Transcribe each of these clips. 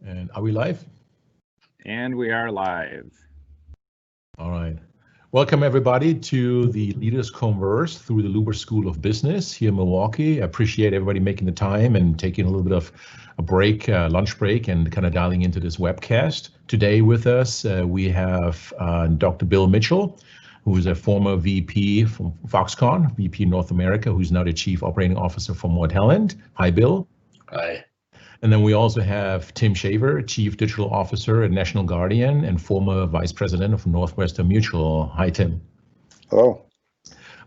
And are we live? And we are live. All right. Welcome, everybody, to the Leaders Converse through the Luber School of Business here in Milwaukee. I appreciate everybody making the time and taking a little bit of a break, lunch break, and kind of dialing into this webcast. Today with us, we have Dr. Bill Mitchell, who is a former VP from Foxconn, VP North America, who's now the Chief Operating Officer for Moreland. Hi, Bill. Hi. And then we also have Tim Shaver, Chief Digital Officer at National Guardian and former Vice President of Northwestern Mutual. Hi, Tim. Hello.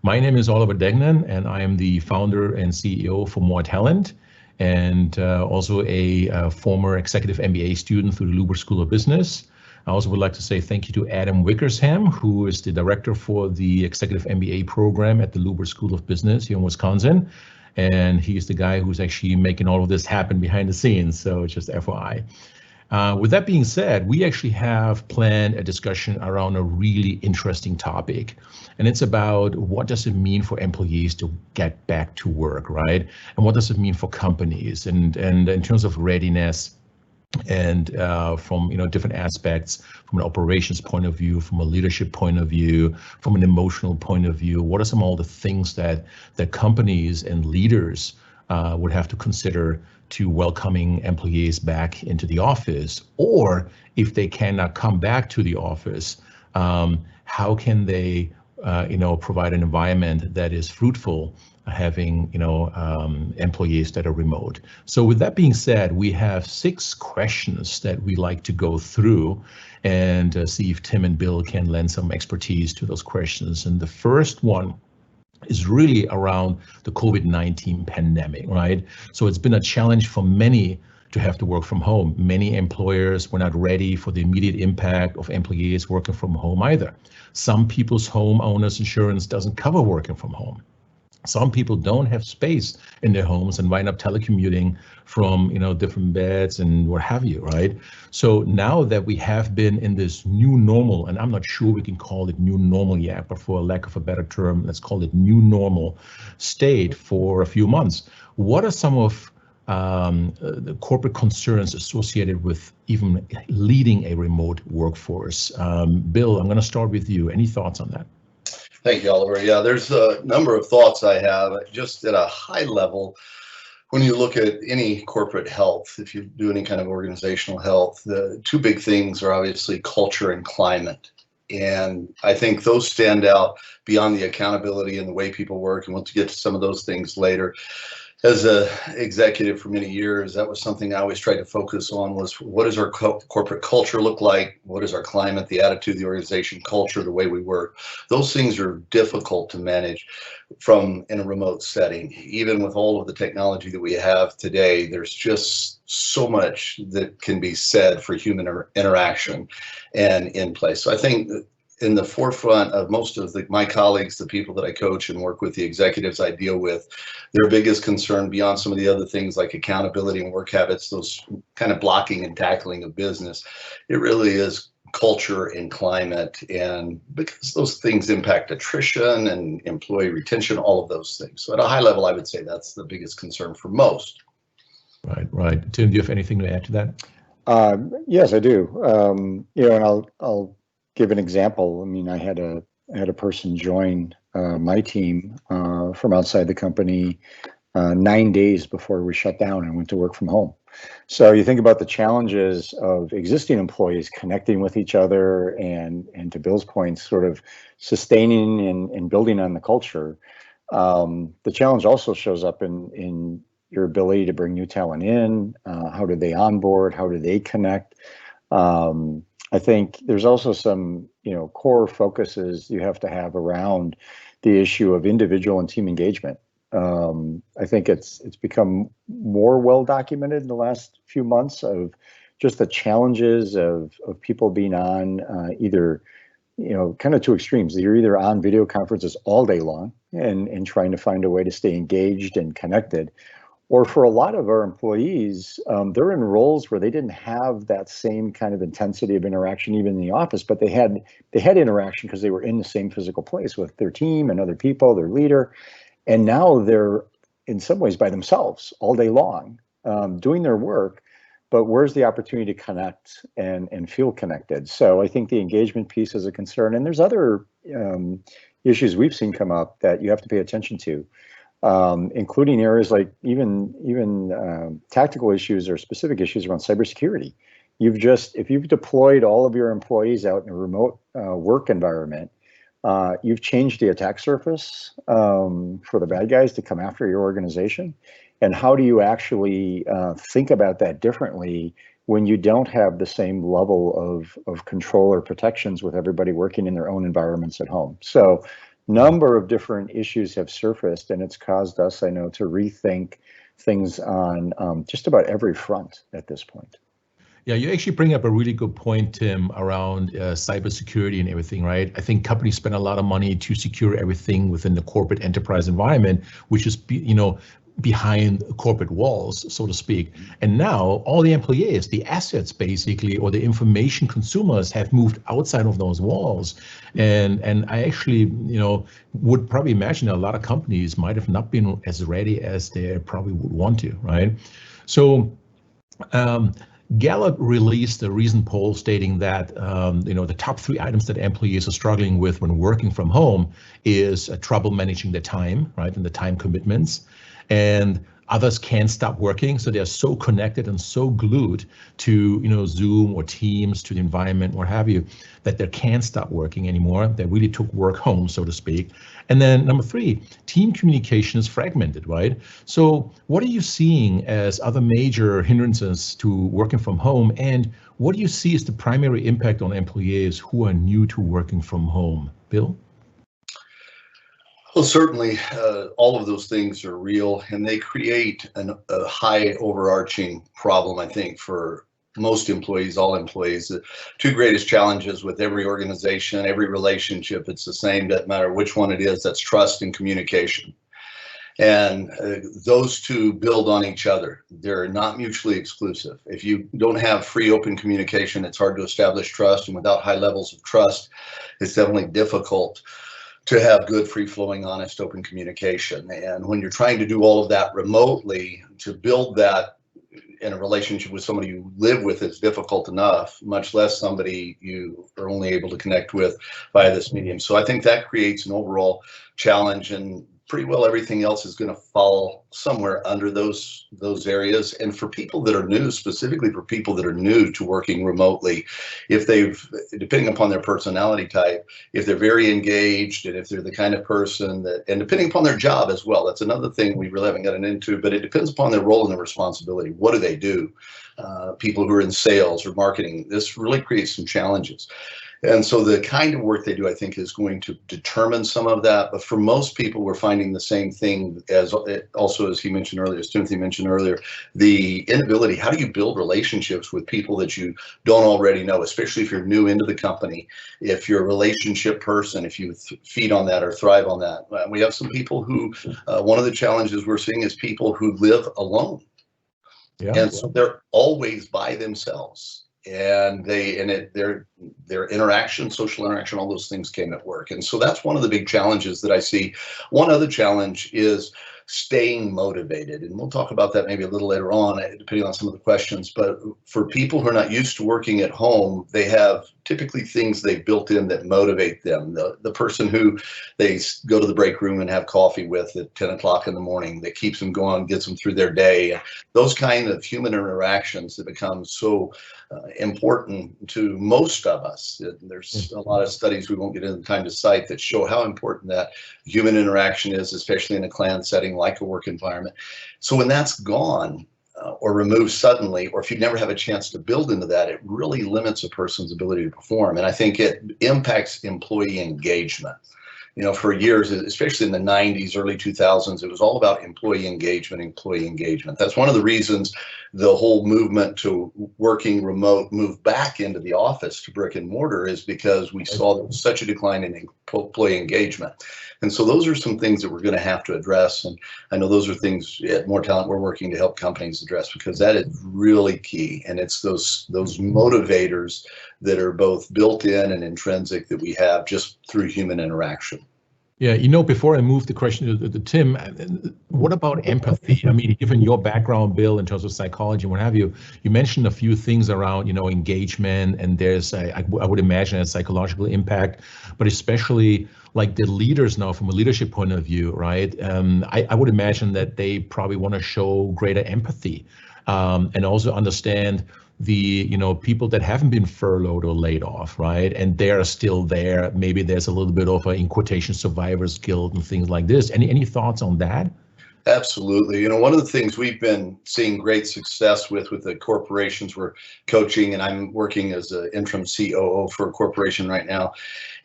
My name is Oliver Degnan, and I am the founder and CEO for More Talent, and also a former executive MBA student through the Luber School of Business. I also would like to say thank you to Adam Wickersham, who is the director for the executive MBA program at the Luber School of Business here in Wisconsin. And he's the guy who's actually making all of this happen behind the scenes. So just FYI. With that being said, we actually have planned a discussion around a really interesting topic. And it's about what does it mean for employees to get back to work, right? And what does it mean for companies and in terms of readiness and from different aspects, from an operations point of view, from a leadership point of view, from an emotional point of view, what are some of all the things that companies and leaders would have to consider to welcoming employees back into the office? Or if they cannot come back to the office, how can they provide an environment that is fruitful, having employees that are remote. So with that being said, we have 6 questions that we like to go through and see if Tim and Bill can lend some expertise to those questions. And the first one is really around the COVID-19 pandemic, right? So it's been a challenge for many to have to work from home. Many employers were not ready for the immediate impact of employees working from home either. Some people's homeowners insurance doesn't cover working from home. Some people don't have space in their homes and wind up telecommuting from different beds and what have you, right? So now that we have been in this new normal, and I'm not sure we can call it new normal yet, but for lack of a better term, let's call it new normal state for a few months. What are some of the corporate concerns associated with even leading a remote workforce? Bill, I'm going to start with you. Any thoughts on that? Thank you, Oliver. Yeah, there's a number of thoughts I have. Just at a high level, when you look at any corporate health, if you do any kind of organizational health, the 2 big things are obviously culture and climate. And I think those stand out beyond the accountability and the way people work. And we'll get to some of those things later. As an executive for many years, that was something I always tried to focus on, was what does our corporate culture look like? What is our climate, the attitude, the organization culture, the way we work? Those things are difficult to manage in a remote setting. Even with all of the technology that we have today, there's just so much that can be said for human interaction and in place. So I think that in the forefront of most of my colleagues, the people that I coach and work with, the executives I deal with, their biggest concern beyond some of the other things like accountability and work habits, those kind of blocking and tackling of business, it really is culture and climate, and because those things impact attrition and employee retention, all of those things. So at a high level, I would say that's the biggest concern for most. Right. Tim, do you have anything to add to that? Yes, I do. And I'll give an example. I mean, I had a person join my team from outside the company 9 days before we shut down and went to work from home. So you think about the challenges of existing employees connecting with each other and to Bill's point, sort of sustaining and building on the culture. The challenge also shows up in your ability to bring new talent in. How do they onboard? How do they connect? I think there's also some, core focuses you have to have around the issue of individual and team engagement. I think it's become more well documented in the last few months of just the challenges of people being on either, kind of 2 extremes. You're either on video conferences all day long and trying to find a way to stay engaged and connected, or for a lot of our employees, they're in roles where they didn't have that same kind of intensity of interaction even in the office, but they had interaction because they were in the same physical place with their team and other people, their leader. And now they're in some ways by themselves all day long, doing their work, but where's the opportunity to connect and feel connected? So I think the engagement piece is a concern, and there's other issues we've seen come up that you have to pay attention to, including areas like even tactical issues or specific issues around cybersecurity. If you've deployed all of your employees out in a remote work environment, you've changed the attack surface for the bad guys to come after your organization. And how do you actually think about that differently when you don't have the same level of control or protections with everybody working in their own environments at home? So number of different issues have surfaced, and it's caused us, I know, to rethink things on just about every front at this point. Yeah, you actually bring up a really good point, Tim, around cybersecurity and everything, right? I think companies spend a lot of money to secure everything within the corporate enterprise environment, which is, behind corporate walls, so to speak. And now all the employees, the assets basically, or the information consumers have moved outside of those walls. And I actually, would probably imagine a lot of companies might have not been as ready as they probably would want to, right? So Gallup released a recent poll stating that the top 3 items that employees are struggling with when working from home is trouble managing their time, right, and the time commitments. And others can't stop working, so they're so connected and so glued to Zoom or Teams, to the environment, what have you, that they can't stop working anymore. They really took work home, so to speak. And then number 3, team communication is fragmented, right? So what are you seeing as other major hindrances to working from home, and what do you see as the primary impact on employees who are new to working from home? Bill? Well, certainly all of those things are real, and they create a high overarching problem, I think, for most employees, all employees. The 2 greatest challenges with every organization, every relationship, it's the same, doesn't matter which one it is, that's trust and communication. And those 2 build on each other. They're not mutually exclusive. If you don't have free, open communication, it's hard to establish trust, and without high levels of trust, it's definitely difficult to have good, free-flowing, honest, open communication. And when you're trying to do all of that remotely, to build that in a relationship with somebody you live with is difficult enough, much less somebody you are only able to connect with via this medium. So I think that creates an overall challenge, and pretty well everything else is going to fall somewhere under those areas. And for people that are new, specifically for people that are new to working remotely, if depending upon their personality type, if they're very engaged, and if they're the kind of person that, and depending upon their job as well, that's another thing we really haven't gotten into, but it depends upon their role and their responsibility. What do they do? People who are in sales or marketing, this really creates some challenges. And so the kind of work they do, I think, is going to determine some of that. But for most people, we're finding the same thing as also, as he mentioned earlier, as Timothy mentioned earlier, the inability, how do you build relationships with people that you don't already know, especially if you're new into the company, if you're a relationship person, if you feed on that or thrive on that. We have some people who, one of the challenges we're seeing is people who live alone. Yeah. And so they're always by themselves. And their interaction, social interaction, all those things came at work. And so that's one of the big challenges that I see. One other challenge is staying motivated. And we'll talk about that maybe a little later on, depending on some of the questions. But for people who are not used to working at home, they have typically things they've built in that motivate them. The person who they go to the break room and have coffee with at 10 o'clock in the morning, that keeps them going, gets them through their day. Those kind of human interactions that become so important to most of us. There's a lot of studies we won't get into the time to cite that show how important that human interaction is, especially in a clan setting like a work environment. So when that's gone or removed suddenly, or if you never have a chance to build into that, it really limits a person's ability to perform. And I think it impacts employee engagement. For years, especially in the 90s, early 2000s, it was all about employee engagement. That's one of the reasons the whole movement to working remote moved back into the office to brick and mortar, is because we saw there was such a decline in employee engagement. And so those are some things that we're going to have to address. And I know those are things at More Talent we're working to help companies address, because that is really key. And it's those motivators that are both built in and intrinsic that we have just through human interaction. Yeah, before I move the question to Tim, what about empathy? I mean, given your background, Bill, in terms of psychology and what have you, you mentioned a few things around, engagement, and there's, I would imagine, a psychological impact, but especially like the leaders now from a leadership point of view, right? I would imagine that they probably want to show greater empathy and also understand the people that haven't been furloughed or laid off, right? And they're still there. Maybe there's a little bit of a, in quotation, survivor's guilt and things like this. Any thoughts on that? Absolutely. One of the things we've been seeing great success with the corporations we're coaching, and I'm working as an interim COO for a corporation right now,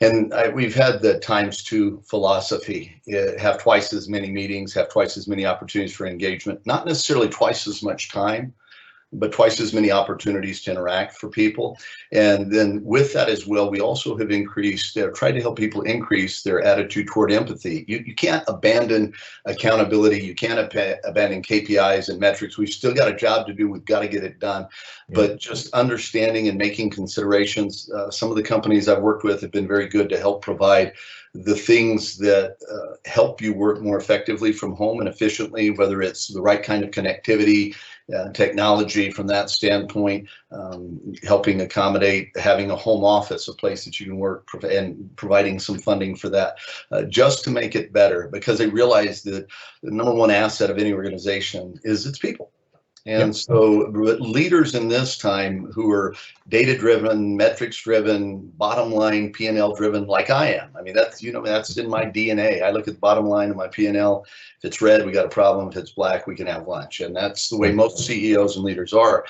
and we've had the ×2 philosophy. Have twice as many meetings, have twice as many opportunities for engagement, not necessarily twice as much time, but twice as many opportunities to interact for people. And then with that as well, we also have tried to help people increase their attitude toward empathy. You can't abandon accountability. You can't abandon KPIs and metrics. We've still got a job to do. We've got to get it done. Yeah. But just understanding and making considerations. Some of the companies I've worked with have been very good to help provide the things that help you work more effectively from home and efficiently, whether it's the right kind of connectivity, technology from that standpoint, helping accommodate having a home office, a place that you can work, and providing some funding for that, just to make it better, because they realize that the number one asset of any organization is its people. And so leaders in this time who are data-driven, metrics-driven, bottom line P&L driven, like I am. I mean, that's in my DNA. I look at the bottom line of my P&L. If it's red, we got a problem. If it's black, we can have lunch. And that's the way most CEOs and leaders are.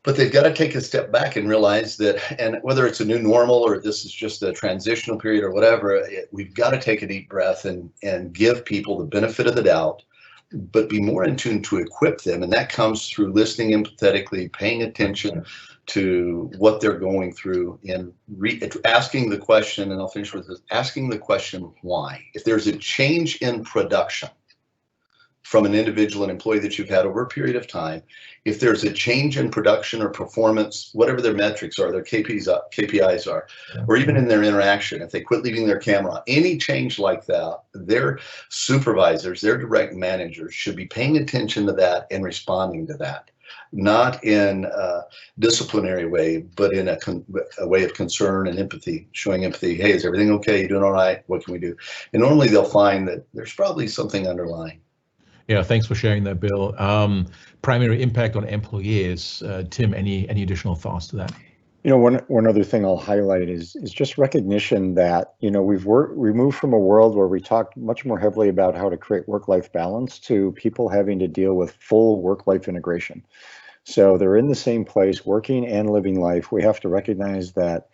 But they've got to take a step back and realize that, and whether it's a new normal or this is just a transitional period or whatever, we've got to take a deep breath and give people the benefit of the doubt, but be more in tune to equip them. And that comes through listening empathetically, paying attention to what they're going through, and asking the question, and I'll finish with this, asking the question, why? If there's a change in production from an individual, an employee that you've had over a period of time, if there's a change in production or performance, whatever their metrics are, their KPIs are, or even in their interaction, if they quit leaving their camera, any change like that, their supervisors, their direct managers should be paying attention to that and responding to that. Not in a disciplinary way, but in a way of concern and empathy, showing empathy. Hey, is everything okay? You doing all right? What can we do? And normally they'll find that there's probably something underlying. Yeah, thanks for sharing that, Bill. Primary impact on employees. Tim, any additional thoughts to that? One other thing I'll highlight is just recognition that we moved from a world where we talked much more heavily about how to create work-life balance to people having to deal with full work-life integration. So they're in the same place, working and living life. We have to recognize that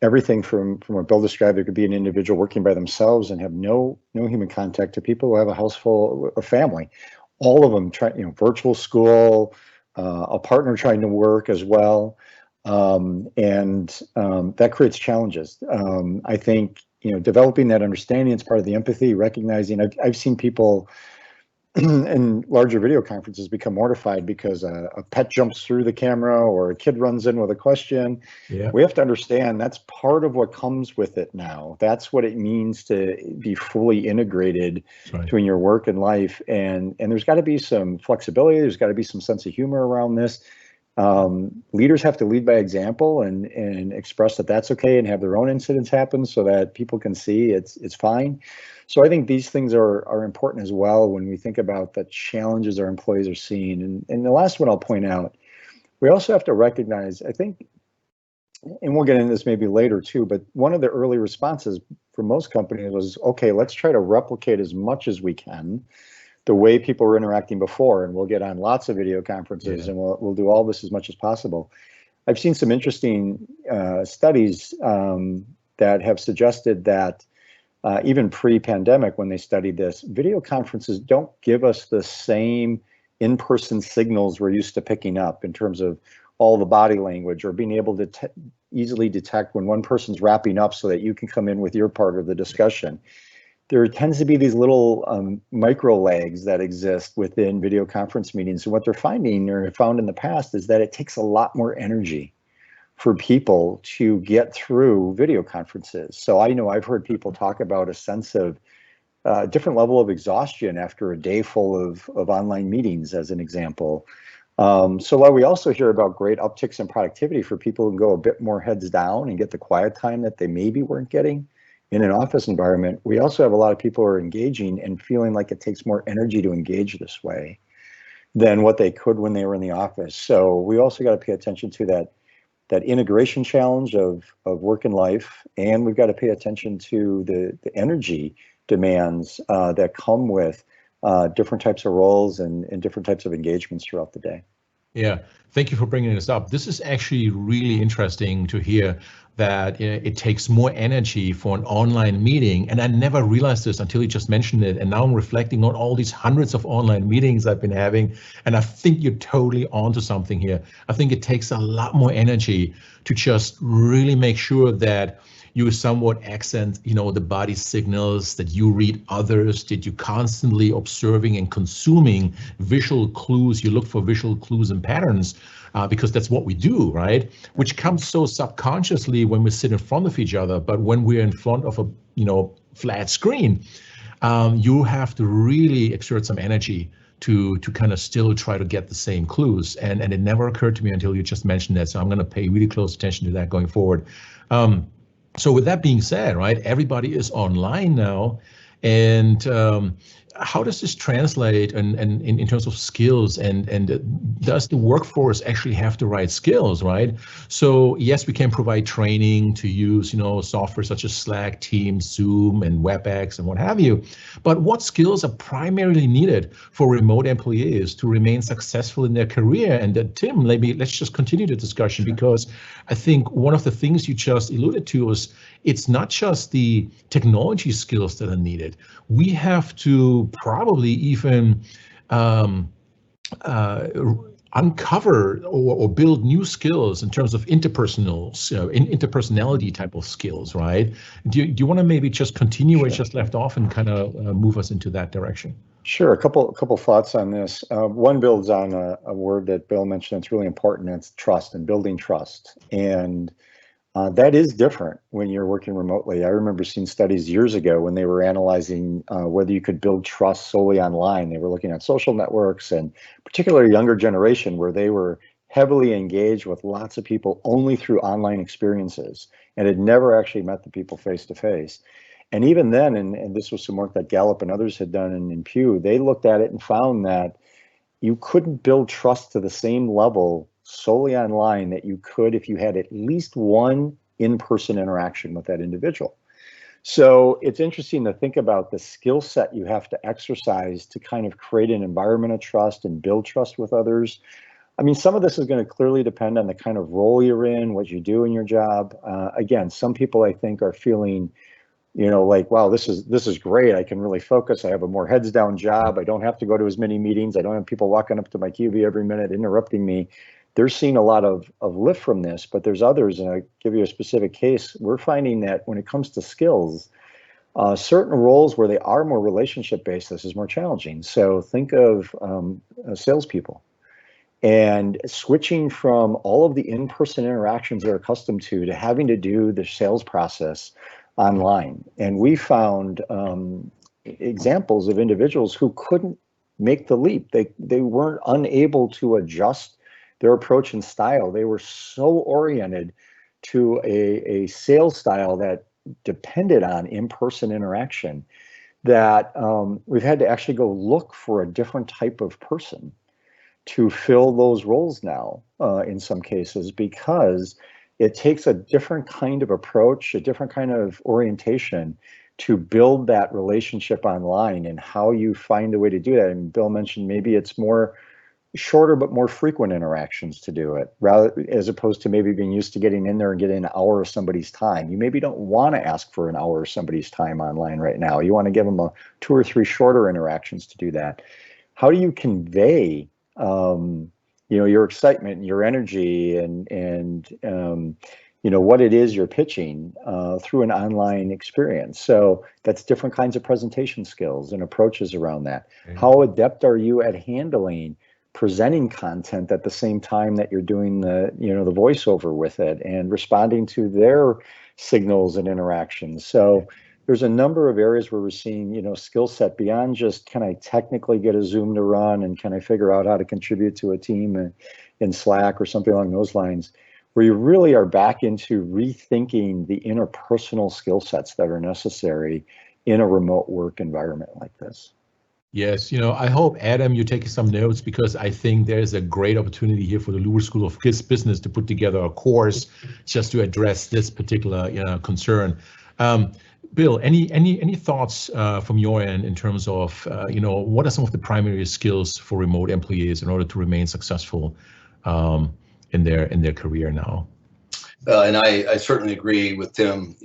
everything from what Bill described, there could be an individual working by themselves and have no human contact, to people who have a house full of family. All of them virtual school, a partner trying to work as well. And that creates challenges. I think, developing that understanding is part of the empathy, recognizing I've seen people in larger video conferences become mortified because a pet jumps through the camera or a kid runs in with a question. Yeah. We have to understand that's part of what comes with it now. That's what it means to be fully integrated between your work and life. And there's got to be some flexibility. There's got to be some sense of humor around this. Leaders have to lead by example and express that that's okay, and have their own incidents happen so that people can see it's fine. So I think these things are important as well when we think about the challenges our employees are seeing. And the last one I'll point out, we also have to recognize, I think, and we'll get into this maybe later too, but one of the early responses for most companies was, okay, let's try to replicate as much as we can the way people were interacting before, and we'll get on lots of video conferences, and we'll do all this as much as possible. I've seen some interesting studies that have suggested that even pre-pandemic, when they studied this, video conferences don't give us the same in-person signals we're used to picking up in terms of all the body language, or being able to easily detect when one person's wrapping up so that you can come in with your part of the discussion. There tends to be these little micro lags that exist within video conference meetings. And what they're finding, or have found in the past, is that it takes a lot more energy for people to get through video conferences. So I know I've heard people talk about a sense of different level of exhaustion after a day full of online meetings, as an example. So while we also hear about great upticks in productivity for people who can go a bit more heads down and get the quiet time that they maybe weren't getting in an office environment, we also have a lot of people who are engaging and feeling like it takes more energy to engage this way than what they could when they were in the office. So we also got to pay attention to that integration challenge of work and life, and we've got to pay attention to the energy demands that come with different types of roles and different types of engagements throughout the day. Yeah, thank you for bringing this up. This is actually really interesting to hear that it takes more energy for an online meeting. And I never realized this until you just mentioned it. And now I'm reflecting on all these hundreds of online meetings I've been having. And I think you're totally onto something here. I think it takes a lot more energy to just really make sure that you somewhat accent, the body signals, that you read others, that you constantly observing and consuming visual clues. You look for visual clues and patterns because that's what we do, right? Which comes so subconsciously when we sit in front of each other. But when we're in front of a, flat screen, you have to really exert some energy to kind of still try to get the same clues. And it never occurred to me until you just mentioned that. So I'm going to pay really close attention to that going forward. So with that being said, right, everybody is online now, and how does this translate and in terms of skills, and does the workforce actually have the right skills, right? So yes, we can provide training to use, software such as Slack, Teams, Zoom, and WebEx, and what have you. But what skills are primarily needed for remote employees to remain successful in their career? And Tim, maybe let's just continue the discussion, because I think one of the things you just alluded to is it's not just the technology skills that are needed. We have to probably even uncover or build new skills in terms of interpersonality type of skills, right? Do you want to maybe just continue where it just left off and kind of move us into that direction? Sure. A couple thoughts on this. One builds on a word that Bill mentioned that's really important. That's trust and building trust. And that is different when you're working remotely. I remember seeing studies years ago when they were analyzing whether you could build trust solely online. They were looking at social networks, and particularly younger generation, where they were heavily engaged with lots of people only through online experiences and had never actually met the people face to face. And even then, and this was some work that Gallup and others had done in Pew, they looked at it and found that you couldn't build trust to the same level solely online that you could if you had at least one in-person interaction with that individual. So it's interesting to think about the skill set you have to exercise to kind of create an environment of trust and build trust with others. I mean, some of this is going to clearly depend on the kind of role you're in, what you do in your job. Again, some people I think are feeling, like, wow, this is great. I can really focus. I have a more heads down job. I don't have to go to as many meetings. I don't have people walking up to my QB every minute, interrupting me. They're seeing a lot of lift from this, but there's others, and I'll give you a specific case. We're finding that when it comes to skills, certain roles where they are more relationship based, this is more challenging. So think of salespeople, and switching from all of the in-person interactions they're accustomed to having to do the sales process online. And we found examples of individuals who couldn't make the leap. They weren't unable to adjust their approach and style. They were so oriented to a sales style that depended on in-person interaction that we've had to actually go look for a different type of person to fill those roles now in some cases, because it takes a different kind of approach, a different kind of orientation to build that relationship online, and how you find a way to do that. And Bill mentioned maybe it's more shorter but more frequent interactions to do it, rather as opposed to maybe being used to getting in there and getting an hour of somebody's time. You maybe don't want to ask for an hour of somebody's time online right now. You want to give them 2 or 3 shorter interactions to do that. How do you convey your excitement and your energy and what it is you're pitching through an online experience? So that's different kinds of presentation skills and approaches around that. How adept are you at handling presenting content at the same time that you're doing the, the voiceover with it and responding to their signals and interactions. So there's a number of areas where we're seeing, skill set beyond just can I technically get a Zoom to run and can I figure out how to contribute to a team in Slack or something along those lines, where you really are back into rethinking the interpersonal skill sets that are necessary in a remote work environment like this. Yes, I hope, Adam, you're taking some notes, because I think there's a great opportunity here for the Luber School of Business to put together a course just to address this particular concern. Bill, any thoughts from your end in terms of what are some of the primary skills for remote employees in order to remain successful in their career now? And I certainly agree with Tim.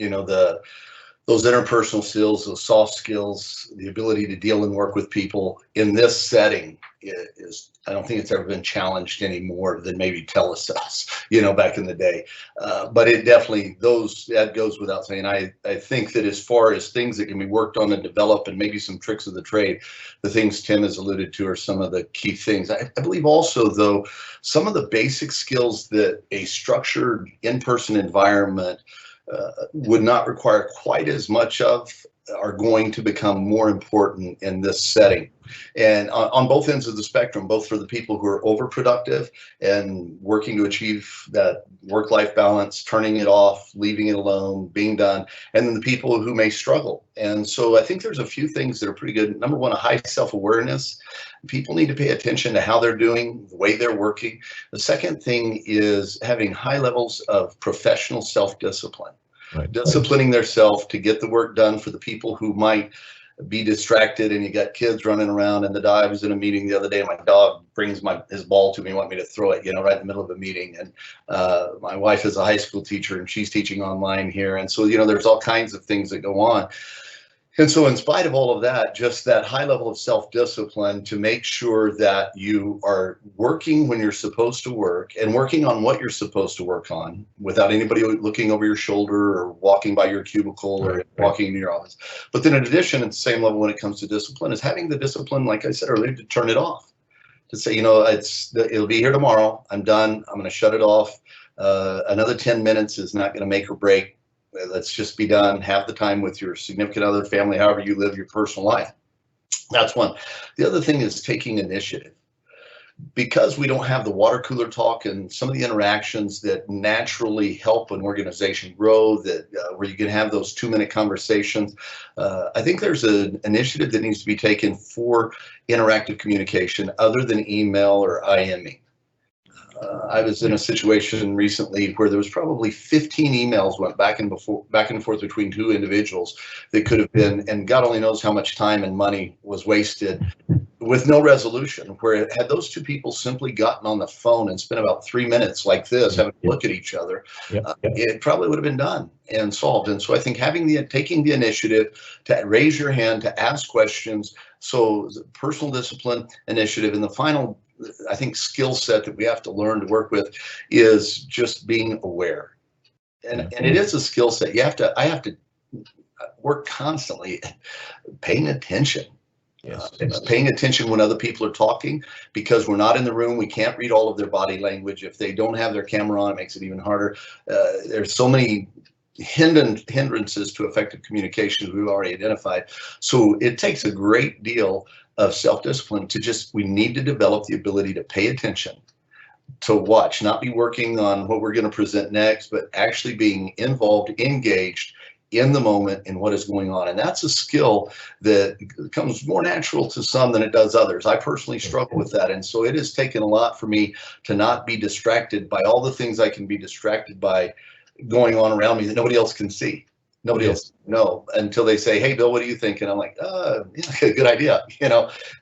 Those interpersonal skills, those soft skills, the ability to deal and work with people in this setting is, I don't think it's ever been challenged any more than maybe telesales, back in the day. But it definitely, that goes without saying. I think that as far as things that can be worked on and developed and maybe some tricks of the trade, the things Tim has alluded to are some of the key things. I believe also, though, some of the basic skills that a structured in-person environment would not require quite as much of are going to become more important in this setting. And on both ends of the spectrum, both for the people who are overproductive and working to achieve that work-life balance, turning it off, leaving it alone, being done, and then the people who may struggle. And so I think there's a few things that are pretty good. Number one, a high self-awareness. People need to pay attention to how they're doing, the way they're working. The second thing is having high levels of professional self-discipline. Right. Disciplining themselves to get the work done for the people who might be distracted, and you got kids running around. And I was in a meeting the other day, and my dog brings his ball to me, want me to throw it, right in the middle of a meeting. And my wife is a high school teacher, and she's teaching online here. And so, there's all kinds of things that go on. And so in spite of all of that, just that high level of self-discipline to make sure that you are working when you're supposed to work and working on what you're supposed to work on without anybody looking over your shoulder or walking by your cubicle or walking into your office. But then in addition, at the same level when it comes to discipline, is having the discipline, like I said earlier, to turn it off. To say, it'll be here tomorrow. I'm done. I'm going to shut it off. Another 10 minutes is not going to make or break. Let's just be done. Have the time with your significant other, family, however you live your personal life. That's one. The other thing is taking initiative. Because we don't have the water cooler talk and some of the interactions that naturally help an organization grow, where you can have those 2-minute conversations, I think there's an initiative that needs to be taken for interactive communication other than email or IMing. I was in a situation recently where there was probably 15 emails went back and forth between two individuals that could have been, and God only knows how much time and money was wasted with no resolution, where had those two people simply gotten on the phone and spent about 3 minutes like this, having to look at each other, it probably would have been done and solved. And so I think taking the initiative to raise your hand, to ask questions, so personal discipline, initiative, and the final, I think, skill set that we have to learn to work with is just being aware. And it is a skill set. I have to work constantly paying attention. Yes. Paying attention when other people are talking, because we're not in the room. We can't read all of their body language. If they don't have their camera on, it makes it even harder. There's so many hindrances to effective communication we've already identified. So it takes a great deal of self-discipline we need to develop the ability to pay attention, to watch, not be working on what we're going to present next, but actually being involved, engaged in the moment in what is going on. And that's a skill that comes more natural to some than it does others. I personally struggle with that. And so it has taken a lot for me to not be distracted by all the things I can be distracted by going on around me that nobody else can see. Nobody else know until they say, "Hey, Bill, what do you think?" And I'm like, yeah, good idea,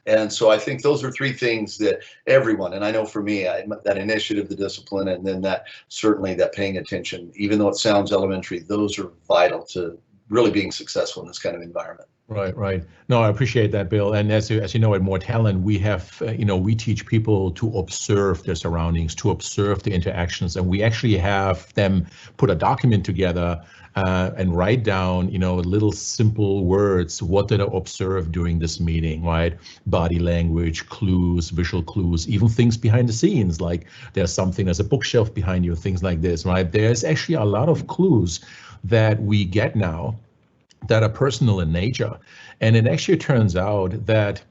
And so I think those are three things that everyone, and I know for me, that initiative, the discipline, and then that paying attention, even though it sounds elementary, those are vital to really being successful in this kind of environment. Right, right. No, I appreciate that, Bill. And as you know, at More Talent, we have, we teach people to observe their surroundings, to observe the interactions, and we actually have them put a document together and write down, little simple words. What did I observe during this meeting, right? Body language, clues, visual clues, even things behind the scenes, like there's a bookshelf behind you, things like this, right? There's actually a lot of clues that we get now that are personal in nature. And it actually turns out that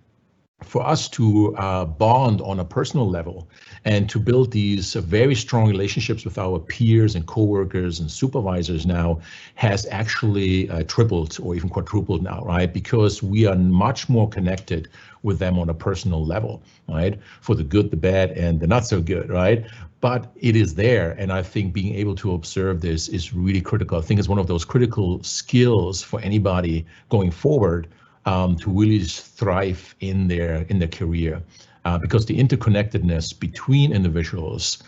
for us to bond on a personal level and to build these very strong relationships with our peers and coworkers and supervisors now has actually tripled or even quadrupled now, right? Because we are much more connected with them on a personal level, right? For the good, the bad, and the not so good, right? But it is there, and I think being able to observe this is really critical. I think it's one of those critical skills for anybody going forward to really thrive in their career, because the interconnectedness between individuals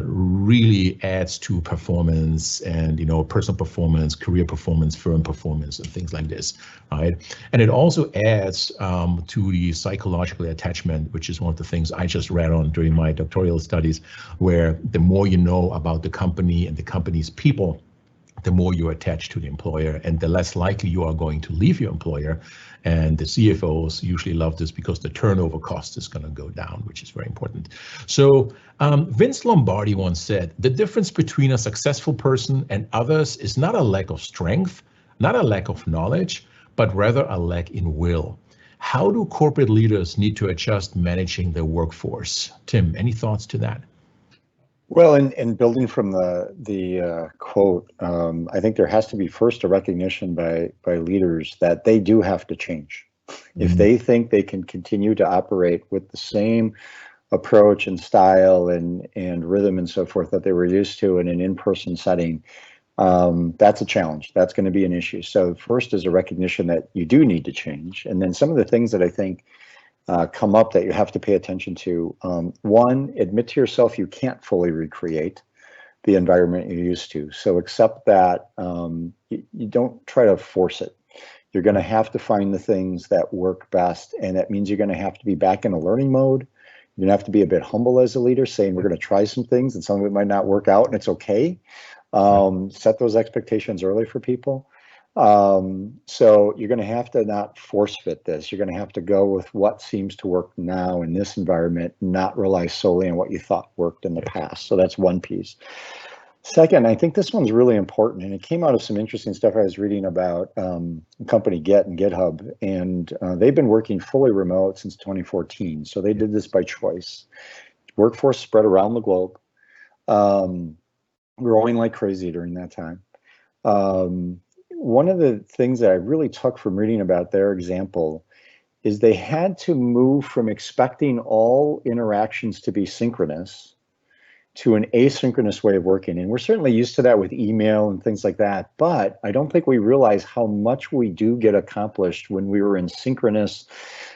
really adds to performance and personal performance, career performance, firm performance, and things like this, right? And it also adds to the psychological attachment, which is one of the things I just read on during my doctoral studies, where the more you know about the company and the company's people, the more you're attached to the employer and the less likely you are going to leave your employer. And the CFOs usually love this because the turnover cost is going to go down, which is very important. So Vince Lombardi once said, the difference between a successful person and others is not a lack of strength, not a lack of knowledge, but rather a lack in will. How do corporate leaders need to adjust managing their workforce? Tim, any thoughts to that? Well, in building from the quote, I think there has to be first a recognition by leaders that they do have to change. Mm-hmm. If they think they can continue to operate with the same approach and style and rhythm and so forth that they were used to in an in-person setting, that's a challenge. That's going to be an issue. So first is a recognition that you do need to change. And then some of the things that I think come up that you have to pay attention to. One, admit to yourself you can't fully recreate the environment you're used to. So accept that you don't try to force it. You're going to have to find the things that work best. And that means you're going to have to be back in a learning mode. You're going to have to be a bit humble as a leader, saying we're going to try some things and some of it might not work out and it's okay. Set those expectations early for people. So you're going to have to not force fit this. You're going to have to go with what seems to work now in this environment, not rely solely on what you thought worked in the past. So that's one piece. Second, I think this one's really important, and it came out of some interesting stuff I was reading about the company Get and GitHub, and they've been working fully remote since 2014. So they did this by choice. Workforce spread around the globe, growing like crazy during that time. One of the things that I really took from reading about their example is they had to move from expecting all interactions to be synchronous to an asynchronous way of working. And we're certainly used to that with email and things like that, but I don't think we realize how much we do get accomplished when we were in synchronous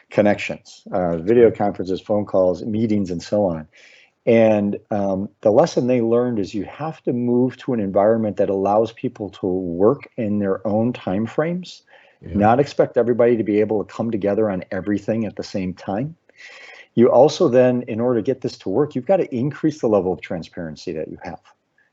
connections, video conferences, phone calls, meetings, and so on. And the lesson they learned is you have to move to an environment that allows people to work in their own time frames, not expect everybody to be able to come together on everything at the same time. You also then, in order to get this to work, you've got to increase the level of transparency that you have.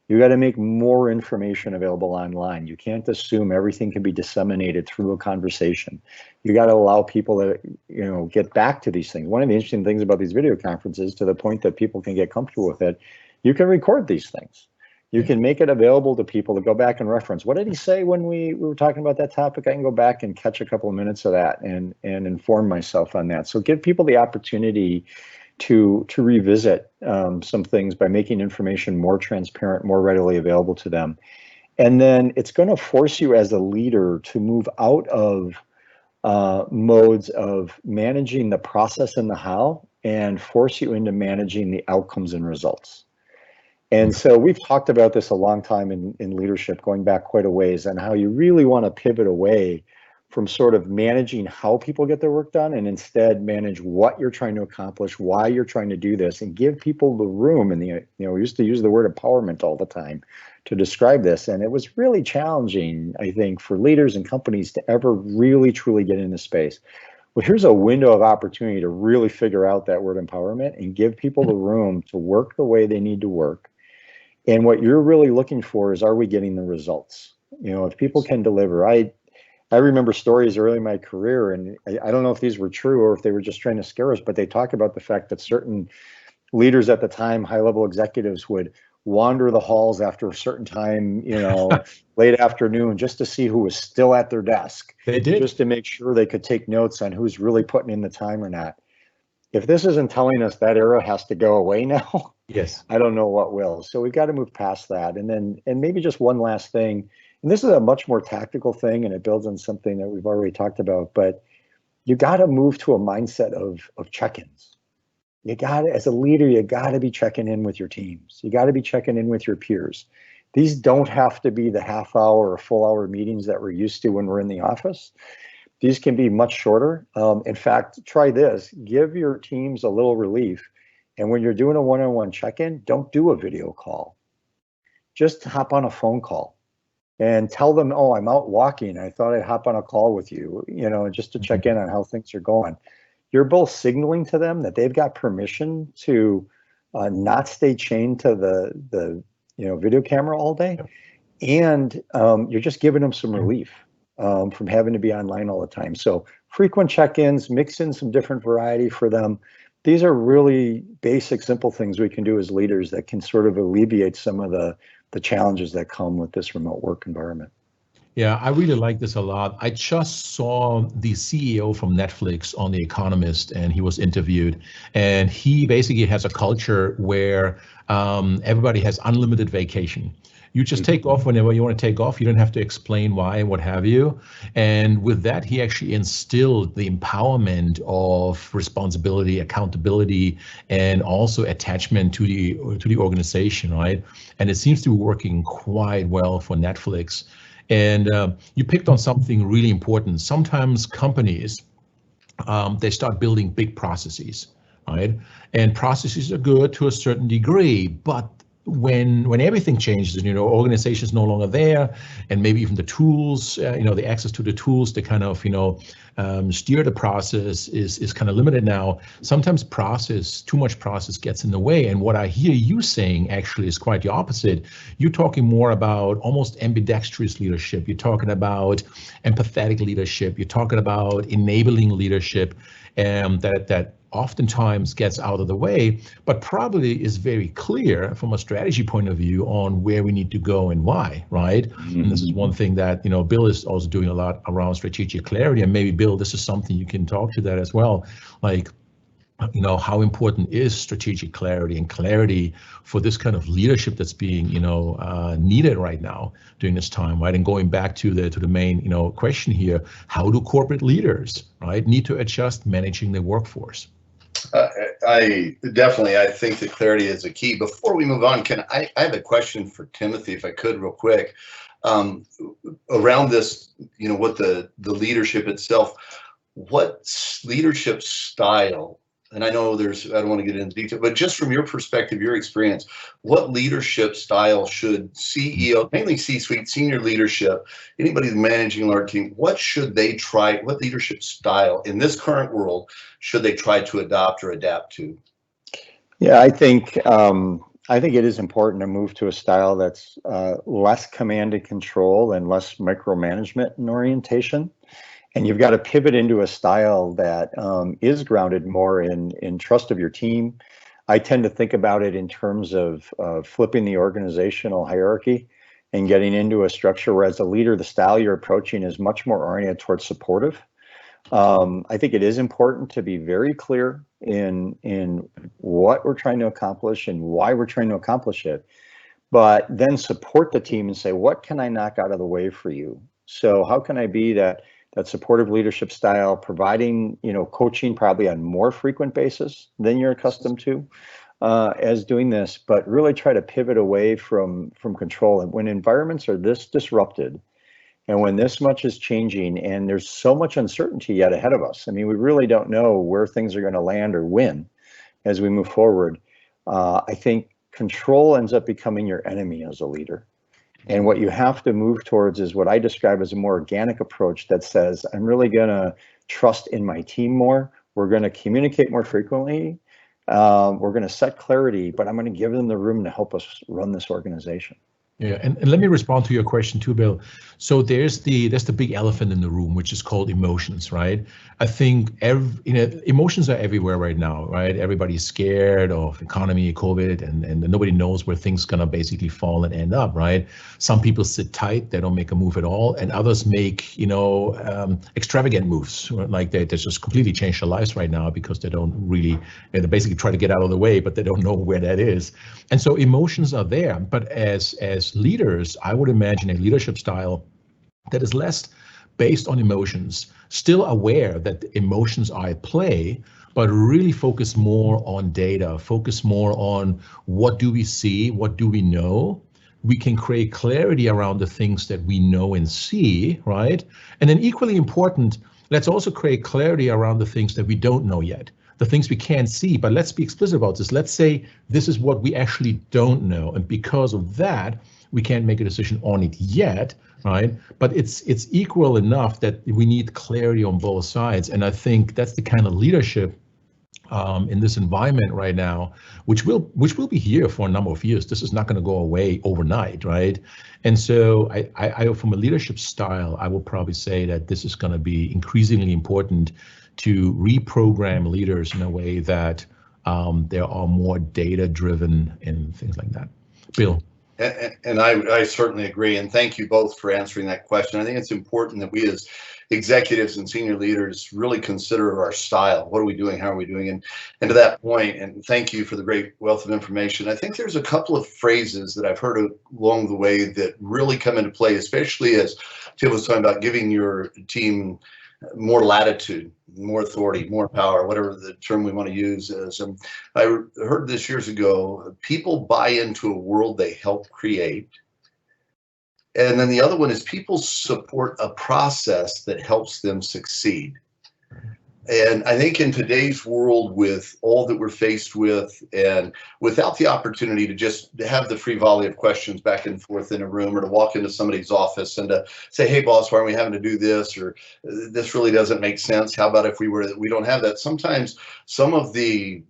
You got to make more information available online. You can't assume everything can be disseminated through a conversation. You got to allow people to, get back to these things. One of the interesting things about these video conferences, to the point that people can get comfortable with it, you can record these things. You can make it available to people to go back and reference. What did he say when we were talking about that topic? I can go back and catch a couple of minutes of that and inform myself on that. So give people the opportunity to revisit some things by making information more transparent, more readily available to them. And then it's going to force you as a leader to move out of modes of managing the process and the how, and force you into managing the outcomes and results. And so we've talked about this a long time in leadership, going back quite a ways, and how you really want to pivot away from sort of managing how people get their work done, and instead manage what you're trying to accomplish, why you're trying to do this, and give people the room. And we used to use the word empowerment all the time to describe this, and it was really challenging, I think, for leaders and companies to ever really truly get into space. Well, here's a window of opportunity to really figure out that word empowerment and give people the room to work the way they need to work. And what you're really looking for is, are we getting the results? If people can deliver. I remember stories early in my career, and I don't know if these were true or if they were just trying to scare us, but they talk about the fact that certain leaders at the time, high-level executives, would wander the halls after a certain time, late afternoon, just to see who was still at their desk. They did. Just to make sure they could take notes on who's really putting in the time or not. If this isn't telling us that era has to go away now, yes, I don't know what will. So we've got to move past that. And maybe just one last thing. And this is a much more tactical thing, and it builds on something that we've already talked about, but you got to move to a mindset of check-ins. As a leader, you got to be checking in with your teams. You got to be checking in with your peers. These don't have to be the half-hour or full-hour meetings that we're used to when we're in the office. These can be much shorter. In fact, try this. Give your teams a little relief. And when you're doing a one-on-one check-in, don't do a video call. Just hop on a phone call and tell them, oh, I'm out walking. I thought I'd hop on a call with you, just to check in on how things are going. You're both signaling to them that they've got permission to not stay chained to the video camera all day. And you're just giving them some relief from having to be online all the time. So frequent check-ins, mix in some different variety for them. These are really basic, simple things we can do as leaders that can sort of alleviate some of the challenges that come with this remote work environment. Yeah, I really like this a lot. I just saw the CEO from Netflix on The Economist, and he was interviewed, and he basically has a culture where everybody has unlimited vacation. You just take off whenever you want to take off. You don't have to explain why and what have you. And with that, he actually instilled the empowerment of responsibility, accountability, and also attachment to the organization, right? And it seems to be working quite well for Netflix. And you picked on something really important. Sometimes companies, they start building big processes, right? And processes are good to a certain degree, but when everything changes, organization is no longer there, and maybe even the tools, the access to the tools to kind of, steer the process is kind of limited now. Sometimes too much process gets in the way. And what I hear you saying actually is quite the opposite. You're talking more about almost ambidextrous leadership. You're talking about empathetic leadership. You're talking about enabling leadership, that oftentimes gets out of the way, but probably is very clear from a strategy point of view on where we need to go and why, right? Mm-hmm. And this is one thing that, Bill is also doing a lot around strategic clarity. And maybe, Bill, this is something you can talk to that as well. Like, how important is strategic clarity and clarity for this kind of leadership that's being, needed right now during this time, right? And going back to the main, question here, how do corporate leaders, right, need to adjust managing their workforce? I think that clarity is a key. Before we move on, I have a question for Timothy, if I could, real quick, around this, what the leadership itself, what leadership style, and I know I don't want to get into detail, but just from your perspective, your experience, what leadership style should CEO, mainly C-suite, senior leadership, anybody managing a large team, what leadership style in this current world should they try to adopt or adapt to? Yeah, I think it is important to move to a style that's less command and control and less micromanagement in orientation. And you've got to pivot into a style that is grounded more in trust of your team. I tend to think about it in terms of flipping the organizational hierarchy and getting into a structure where, as a leader, the style you're approaching is much more oriented towards supportive. I think it is important to be very clear in what we're trying to accomplish and why we're trying to accomplish it, but then support the team and say, what can I knock out of the way for you? So how can I be that supportive leadership style, providing, coaching probably on more frequent basis than you're accustomed to as doing this, but really try to pivot away from control. And when environments are this disrupted, And when this much is changing and there's so much uncertainty yet ahead of us, I mean, we really don't know where things are going to land or when as we move forward. I think control ends up becoming your enemy as a leader. And what you have to move towards is what I describe as a more organic approach that says, I'm really going to trust in my team more. We're going to communicate more frequently. We're going to set clarity, but I'm going to give them the room to help us run this organization. Yeah, and let me respond to your question too, Bill. So there's the big elephant in the room, which is called emotions, right? I think emotions are everywhere right now, right? Everybody's scared of economy, COVID, and nobody knows where things gonna basically fall and end up, right? Some people sit tight, they don't make a move at all, and others make extravagant moves, like they just completely change their lives right now because they don't really, they basically try to get out of the way, but they don't know where that is. And so emotions are there, but as leaders, I would imagine a leadership style that is less based on emotions, still aware that emotions are at play, but really focus more on data, focus more on what do we see, what do we know. We can create clarity around the things that we know and see, right? And then equally important, let's also create clarity around the things that we don't know yet, the things we can't see. But let's be explicit about this. Let's say this is what we actually don't know, and because of that, we can't make a decision on it yet, right? But it's equal enough that we need clarity on both sides, and I think that's the kind of leadership in this environment right now, which will be here for a number of years. This is not going to go away overnight, right? And so I from a leadership style, I will probably say that this is going to be increasingly important to reprogram leaders in a way that they are more data driven and things like that. Bill. And I certainly agree. And thank you both for answering that question. I think it's important that we as executives and senior leaders really consider our style. What are we doing? How are we doing? And to that point, and thank you for the great wealth of information, I think there's a couple of phrases that I've heard along the way that really come into play, especially as Tim was talking about giving your team more latitude, more authority, more power, whatever the term we want to use is. I heard this years ago, people buy into a world they help create. And then the other one is people support a process that helps them succeed. And I think in today's world, with all that we're faced with, and without the opportunity to just have the free volley of questions back and forth in a room, or to walk into somebody's office and to say, hey boss, why are we having to do this? Or this really doesn't make sense. How about if we don't have that? Sometimes some of the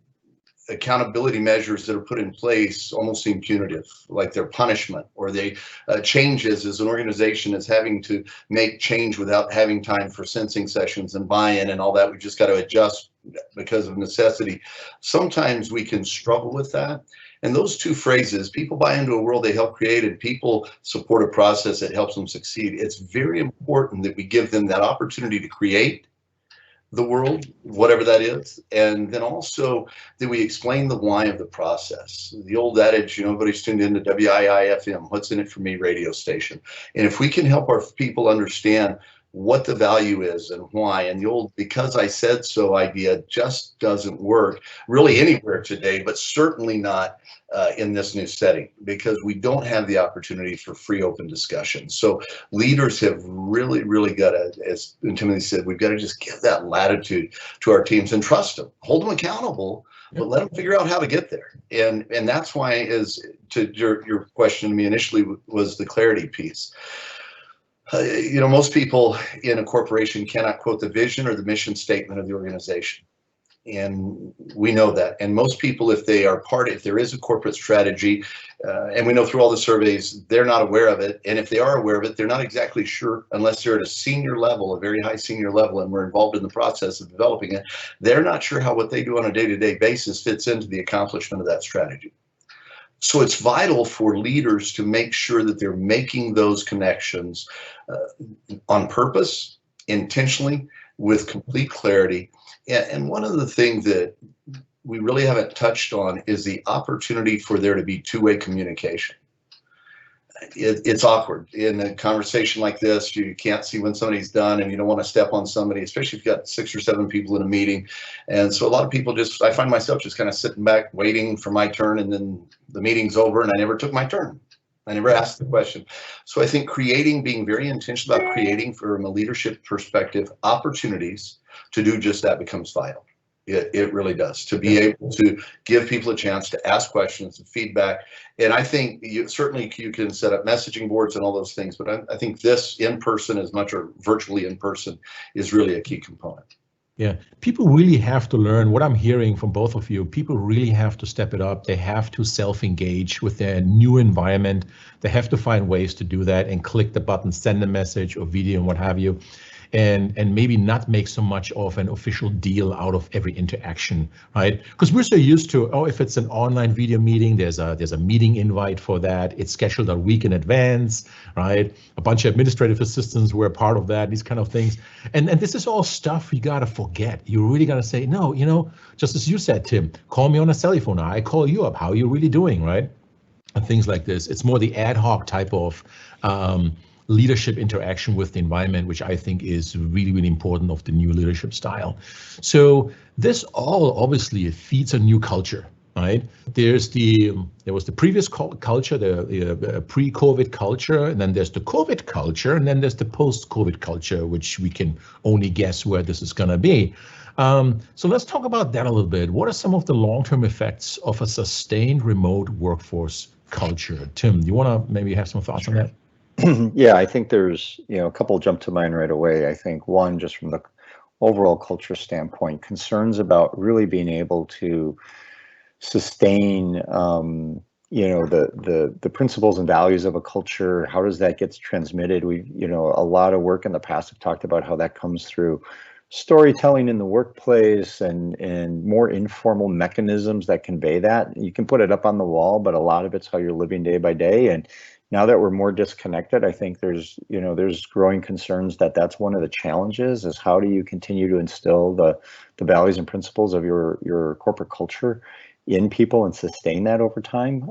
accountability measures that are put in place almost seem punitive, like they're punishment, or they changes as an organization is having to make change without having time for sensing sessions and buy-in and all that. We just got to adjust because of necessity. Sometimes we can struggle with that. And those two phrases, people buy into a world they help create and people support a process that helps them succeed. It's very important that we give them that opportunity to create the world, whatever that is, and then also that we explain the why of the process. The old adage, everybody's tuned into WIIFM, what's in it for me radio station. And if we can help our people understand what the value is and why, and the old because I said so idea just doesn't work really anywhere today, but certainly not in this new setting, because we don't have the opportunity for free open discussion. So leaders have really, really got to, as Timothy said, we've got to just give that latitude to our teams and trust them, hold them accountable, but let them figure out how to get there. And that's why, is to your question to me initially, was the clarity piece. Most people in a corporation cannot quote the vision or the mission statement of the organization. And we know that. And most people, if there is a corporate strategy, and we know through all the surveys, they're not aware of it. And if they are aware of it, they're not exactly sure, unless they're at a senior level, a very high senior level, and we're involved in the process of developing it. They're not sure how what they do on a day-to-day basis fits into the accomplishment of that strategy. So it's vital for leaders to make sure that they're making those connections on purpose, intentionally, with complete clarity. And one of the things that we really haven't touched on is the opportunity for there to be two-way communication. It's awkward in a conversation like this. You can't see when somebody's done, and you don't want to step on somebody, especially if you've got 6 or 7 people in a meeting. And so a lot of people I find myself just kind of sitting back waiting for my turn, and then the meeting's over and I never took my turn. I never asked the question. So I think being very intentional about creating from a leadership perspective, opportunities to do just that becomes vital. It really does, to be able to give people a chance to ask questions and feedback. And I think you can set up messaging boards and all those things, but I think this in person as much or virtually in person is really a key component. Yeah, people really have to learn. What I'm hearing from both of you, people really have to step it up. They have to self-engage with their new environment. They have to find ways to do that and click the button, send a message or video and what have you. And maybe not make so much of an official deal out of every interaction, right? Because we're so used to, oh, if it's an online video meeting, there's a meeting invite for that. It's scheduled a week in advance, right? A bunch of administrative assistants were a part of that, these kind of things. And this is all stuff you gotta forget. You really gotta say, no, just as you said, Tim, call me on a cell phone. I call you up. How are you really doing, right? And things like this. It's more the ad hoc type of leadership interaction with the environment, which I think is really, really important of the new leadership style. So this all obviously feeds a new culture, right? There was the previous culture, the pre-COVID culture, and then there's the COVID culture, and then there's the post-COVID culture, which we can only guess where this is going to be. So let's talk about that a little bit. What are some of the long-term effects of a sustained remote workforce culture? Tim, do you want to maybe have some thoughts on that? Yeah, I think there's, a couple jump to mind right away. I think one, just from the overall culture standpoint, concerns about really being able to sustain, the principles and values of a culture. How does that get transmitted? We, a lot of work in the past have talked about how that comes through storytelling in the workplace and more informal mechanisms that convey that. You can put it up on the wall, but a lot of it's how you're living day by day. And now that we're more disconnected, I think there's growing concerns that that's one of the challenges, is how do you continue to instill the values and principles of your corporate culture in people and sustain that over time.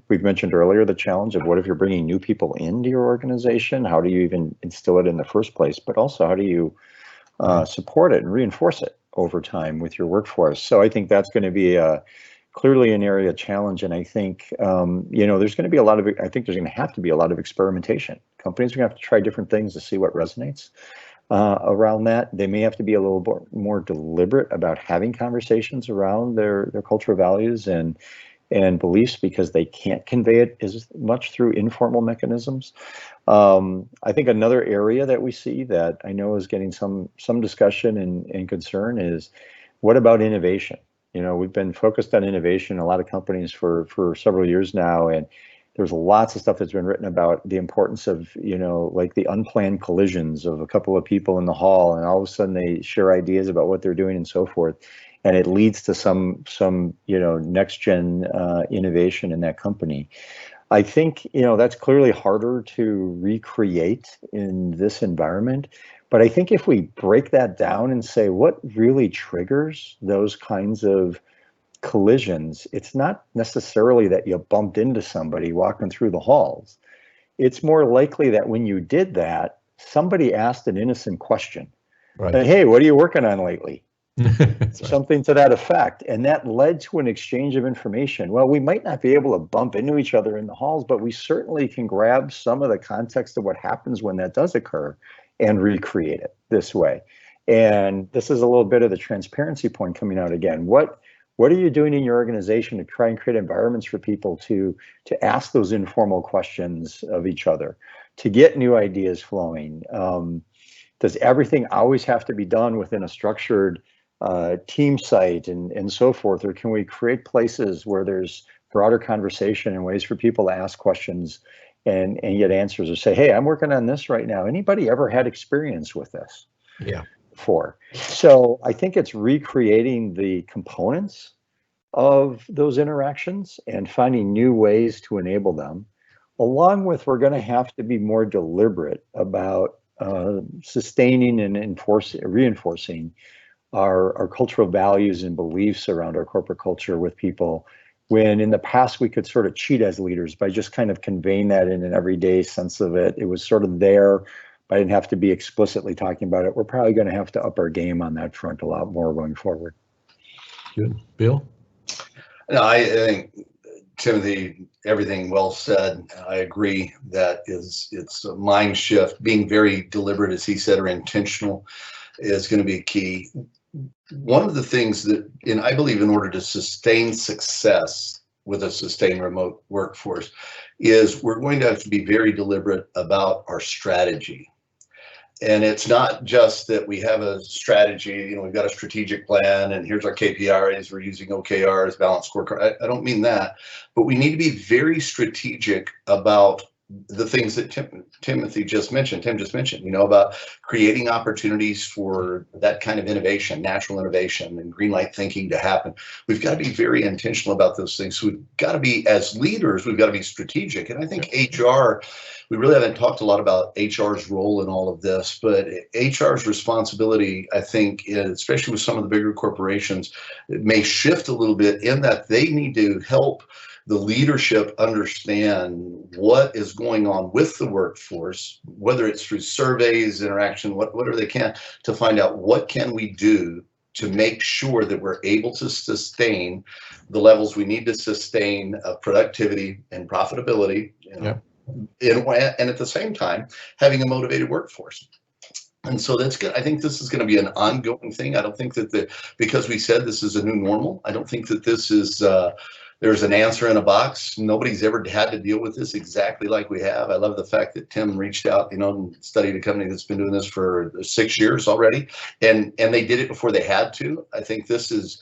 We've mentioned earlier the challenge of what if you're bringing new people into your organization? How do you even instill it in the first place? But also, how do you support it and reinforce it over time with your workforce? So I think that's going to be clearly an area of challenge. And I think, there's going to have to be a lot of experimentation. Companies are going to have to try different things to see what resonates around that. They may have to be a little more deliberate about having conversations around their cultural values and beliefs, because they can't convey it as much through informal mechanisms. I think another area that we see that I know is getting some discussion and concern is, what about innovation? We've been focused on innovation in a lot of companies for several years now, and there's lots of stuff that's been written about the importance of, like the unplanned collisions of a couple of people in the hall, and all of a sudden they share ideas about what they're doing and so forth, and it leads to some next gen innovation in that company. I think that's clearly harder to recreate in this environment. But I think if we break that down and say what really triggers those kinds of collisions, it's not necessarily that you bumped into somebody walking through the halls. It's more likely that when you did that, somebody asked an innocent question. Right. Hey, what are you working on lately? Something to that effect. And that led to an exchange of information. Well, we might not be able to bump into each other in the halls, but we certainly can grab some of the context of what happens when that does occur and recreate it this way. And this is a little bit of the transparency point coming out again. What are you doing in your organization to try and create environments for people to ask those informal questions of each other, to get new ideas flowing? Does everything always have to be done within a structured team site and so forth? Or can we create places where there's broader conversation and ways for people to ask questions and get answers, or say, hey, I'm working on this right now. Anybody ever had experience with this? Yeah. Before? So I think it's recreating the components of those interactions and finding new ways to enable them, along with we're going to have to be more deliberate about sustaining and reinforcing our cultural values and beliefs around our corporate culture with people, when in the past we could sort of cheat as leaders by just kind of conveying that in an everyday sense of it. It was sort of there, but I didn't have to be explicitly talking about it. We're probably going to have to up our game on that front a lot more going forward. Good. Bill? No, I think Timothy, everything well said. I agree that it's a mind shift. Being very deliberate, as he said, or intentional is going to be key. One of the things that, and I believe in order to sustain success with a sustained remote workforce, is we're going to have to be very deliberate about our strategy. And it's not just that we have a strategy, we've got a strategic plan and here's our KPIs, we're using OKRs, balanced scorecard. I don't mean that, but we need to be very strategic about the things that Tim just mentioned, about creating opportunities for that kind of innovation, natural innovation and green light thinking to happen. We've got to be very intentional about those things. So we've got to be, as leaders, we've got to be strategic. And I think HR, we really haven't talked a lot about HR's role in all of this, but HR's responsibility, I think, especially with some of the bigger corporations, it may shift a little bit in that they need to help the leadership understand what is going on with the workforce, whether it's through surveys, interaction, whatever they can, to find out what can we do to make sure that we're able to sustain the levels we need to sustain of productivity and profitability, and at the same time, having a motivated workforce. And so that's good. I think this is going to be an ongoing thing. I don't think that because we said this is a new normal, I don't think that this is, there's an answer in a box. Nobody's ever had to deal with this exactly like we have. I love the fact that Tim reached out, and studied a company that's been doing this for 6 years already, and they did it before they had to. I think this is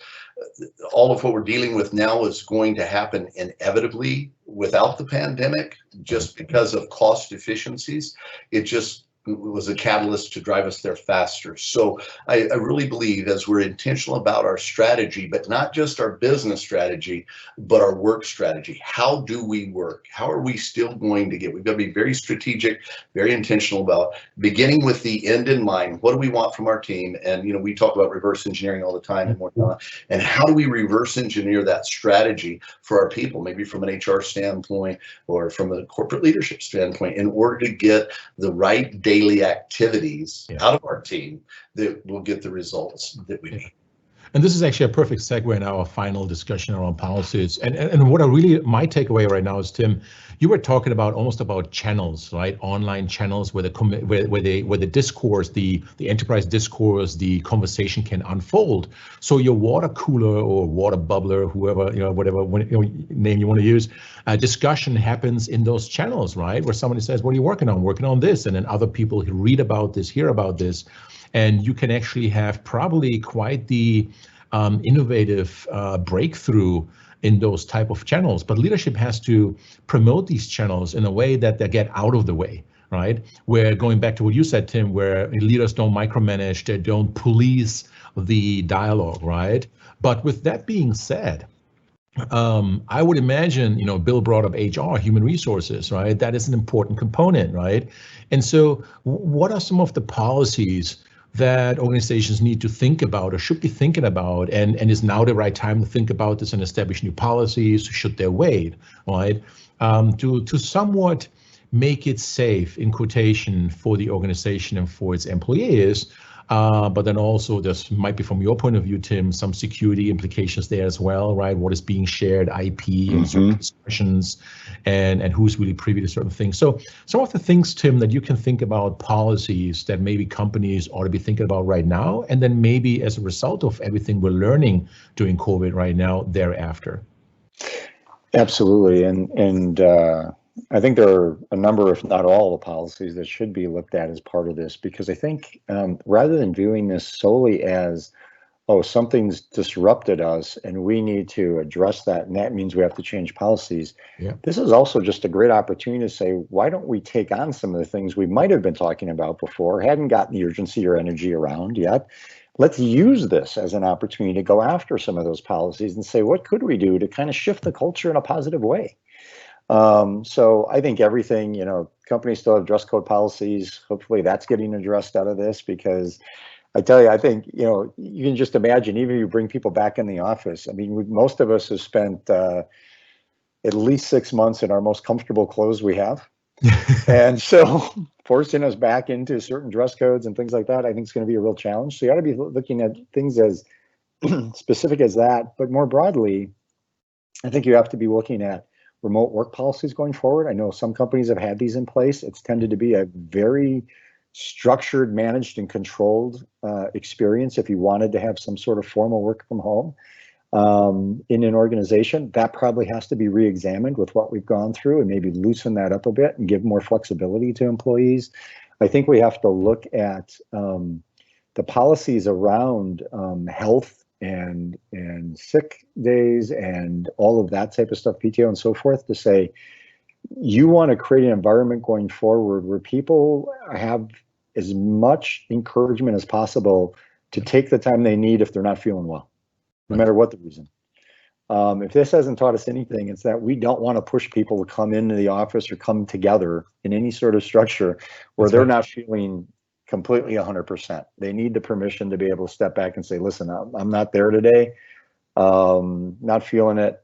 all of what we're dealing with now is going to happen inevitably without the pandemic, just because of cost efficiencies. It just was a catalyst to drive us there faster. So I really believe, as we're intentional about our strategy, but not just our business strategy, but our work strategy. How do we work? How are we still going to get? We've got to be very strategic, very intentional about beginning with the end in mind. What do we want from our team? And we talk about reverse engineering all the time and whatnot. And how do we reverse engineer that strategy for our people, maybe from an HR standpoint or from a corporate leadership standpoint, in order to get the right daily activities out of our team that will get the results that we need. And this is actually a perfect segue in our final discussion around policies. And what my takeaway right now is, Tim, you were talking about almost about channels, right? Online channels where the discourse, the enterprise discourse, the conversation can unfold. So your water cooler or water bubbler, whoever, whatever name you want to use, discussion happens in those channels, right? Where somebody says, what are you working on? Working on this. And then other people read about this, hear about this. And you can actually have probably quite the innovative breakthrough in those type of channels. But leadership has to promote these channels in a way that they get out of the way, right? Where, going back to what you said, Tim, where leaders don't micromanage, they don't police the dialogue, right? But with that being said, I would imagine, Bill brought up HR, human resources, right? That is an important component, right? And so what are some of the policies that organizations need to think about or should be thinking about, and is now the right time to think about this and establish new policies? Should they wait, right? To somewhat make it safe, in quotation, for the organization and for its employees. But then also this might be, from your point of view, Tim, some security implications there as well, right? What is being shared, IP and certain discussions, and who's really privy to certain things. So some of the things, Tim, that you can think about, policies that maybe companies ought to be thinking about right now, and then maybe as a result of everything we're learning during COVID right now, thereafter. Absolutely. And I think there are a number, if not all, the policies that should be looked at as part of this, because I think rather than viewing this solely as, something's disrupted us and we need to address that, and that means we have to change policies. Yeah. This is also just a great opportunity to say, why don't we take on some of the things we might have been talking about before, hadn't gotten the urgency or energy around yet. Let's use this as an opportunity to go after some of those policies and say, what could we do to kind of shift the culture in a positive way? So I think everything, companies still have dress code policies. Hopefully that's getting addressed out of this, because I tell you, I think, you can just imagine, even if you bring people back in the office, I mean, most of us have spent at least 6 months in our most comfortable clothes we have. And so forcing us back into certain dress codes and things like that, I think is going to be a real challenge. So you ought to be looking at things as specific as that, but more broadly, I think you have to be looking at remote work policies going forward. I know some companies have had these in place. It's tended to be a very structured, managed, and controlled experience if you wanted to have some sort of formal work from home in an organization. That probably has to be re-examined with what we've gone through and maybe loosen that up a bit and give more flexibility to employees. I think we have to look at the policies around health and sick days and all of that type of stuff, PTO and so forth, to say, you want to create an environment going forward where people have as much encouragement as possible to take the time they need if they're not feeling well, no matter what the reason. If this hasn't taught us anything, it's that we don't want to push people to come into the office or come together in any sort of structure where they're not feeling completely 100%. They need the permission to be able to step back and say, listen, I'm not there today, not feeling it,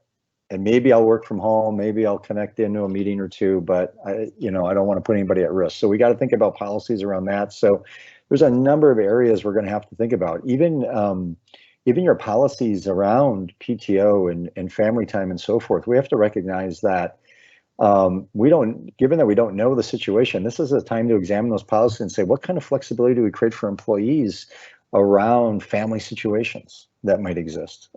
and maybe I'll work from home, maybe I'll connect into a meeting or two, but I don't want to put anybody at risk. So we got to think about policies around that. So there's a number of areas we're going to have to think about. Even your policies around PTO and family time and so forth, we have to recognize that given that we don't know the situation, this is a time to examine those policies and say, what kind of flexibility do we create for employees around family situations that might exist?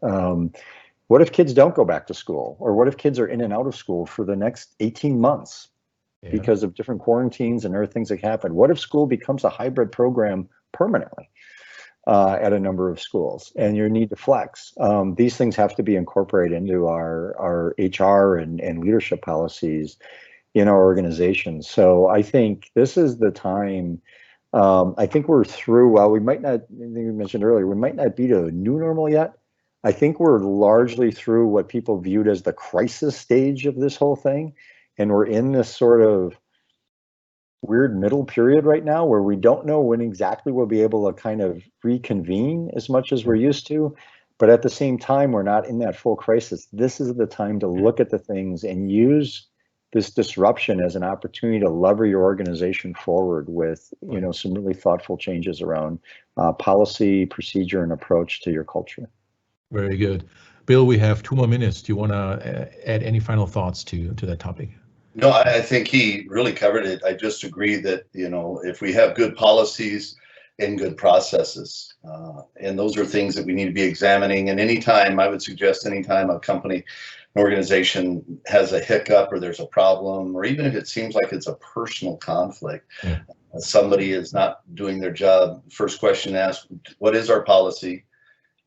What if kids don't go back to school? Or what if kids are in and out of school for the next 18 months because of different quarantines and other things that happen? What if school becomes a hybrid program permanently at a number of schools and you need to flex? These things have to be incorporated into our HR and leadership policies in our organizations. So I think this is the time. I think we're through, while we might not, I think you mentioned earlier, we might not be to a new normal yet. I think we're largely through what people viewed as the crisis stage of this whole thing. And we're in this sort of weird middle period right now where we don't know when exactly we'll be able to kind of reconvene as much as we're used to. But at the same time, we're not in that full crisis. This is the time to look at the things and use this disruption as an opportunity to lever your organization forward with, some really thoughtful changes around policy, procedure, and approach to your culture. Very good. Bill, we have 2 more minutes. Do you want to add any final thoughts to that topic? No, I think he really covered it. I just agree that, if we have good policies and good processes, and those are things that we need to be examining. And anytime, I would suggest anytime a company, an organization has a hiccup or there's a problem, or even if it seems like it's a personal conflict, somebody is not doing their job, first question asked, what is our policy?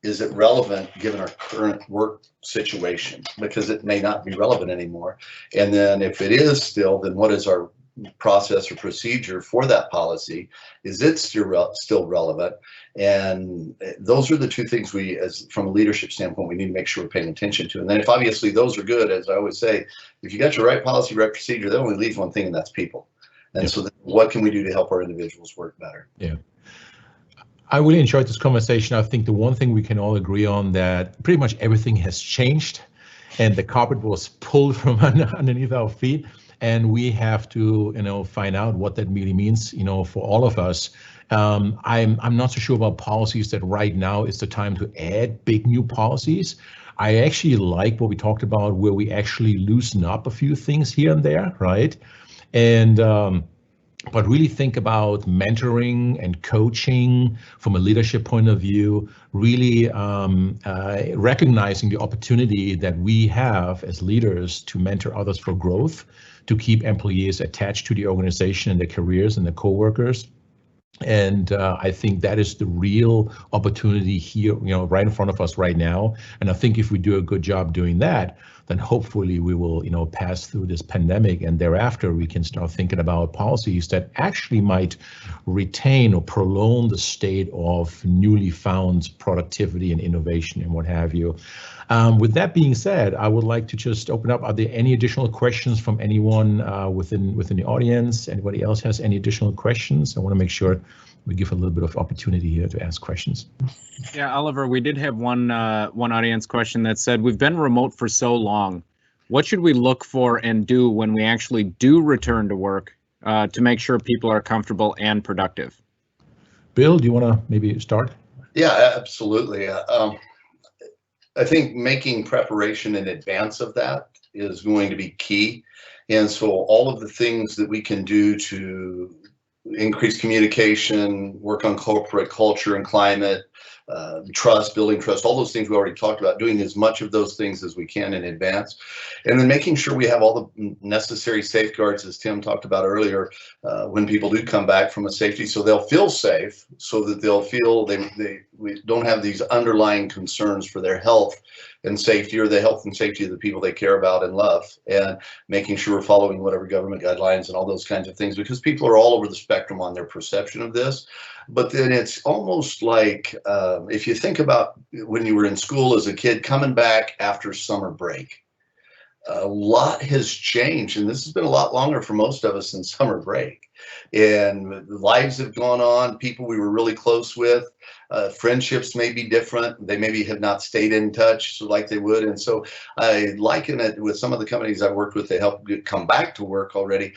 Is it relevant given our current work situation? Because it may not be relevant anymore. And then if it is still, then what is our process or procedure for that policy? Is it still relevant? And those are the two things we, as from a leadership standpoint, we need to make sure we're paying attention to. And then if obviously those are good, as I always say, if you got your right policy, right procedure, that only leaves one thing, and that's people. And so then what can we do to help our individuals work better? Yeah. I really enjoyed this conversation. I think the one thing we can all agree on, that pretty much everything has changed and the carpet was pulled from underneath our feet, and we have to, find out what that really means, for all of us. I'm not so sure about policies that right now is the time to add big new policies. I actually like what we talked about, where we actually loosen up a few things here and there, right? And but really think about mentoring and coaching from a leadership point of view, really recognizing the opportunity that we have as leaders to mentor others for growth, to keep employees attached to the organization and their careers and their coworkers. And I think that is the real opportunity here, right in front of us right now. And I think if we do a good job doing that, then hopefully we will, pass through this pandemic, and thereafter we can start thinking about policies that actually might retain or prolong the state of newly found productivity and innovation and what have you. With that being said, I would like to just open up. Are there any additional questions from anyone within the audience? Anybody else has any additional questions? I want to make sure we give a little bit of opportunity here to ask questions. Yeah, Oliver, we did have one audience question that said, we've been remote for so long. What should we look for and do when we actually do return to work to make sure people are comfortable and productive? Bill, do you want to maybe start? Yeah, absolutely. I think making preparation in advance of that is going to be key. And so all of the things that we can do to increase communication, work on corporate culture and climate, trust, building trust, all those things we already talked about, doing as much of those things as we can in advance. And then making sure we have all the necessary safeguards, as Tim talked about earlier, when people do come back from a safety, so they'll feel safe, so that they'll feel we don't have these underlying concerns for their health and safety, or the health and safety of the people they care about and love, and making sure we're following whatever government guidelines and all those kinds of things, because people are all over the spectrum on their perception of this. But then it's almost like, if you think about when you were in school as a kid, coming back after summer break, a lot has changed, and this has been a lot longer for most of us than summer break. And lives have gone on, people we were really close with, friendships may be different. They maybe have not stayed in touch like they would. And so I liken it with some of the companies I worked with, they help come back to work already.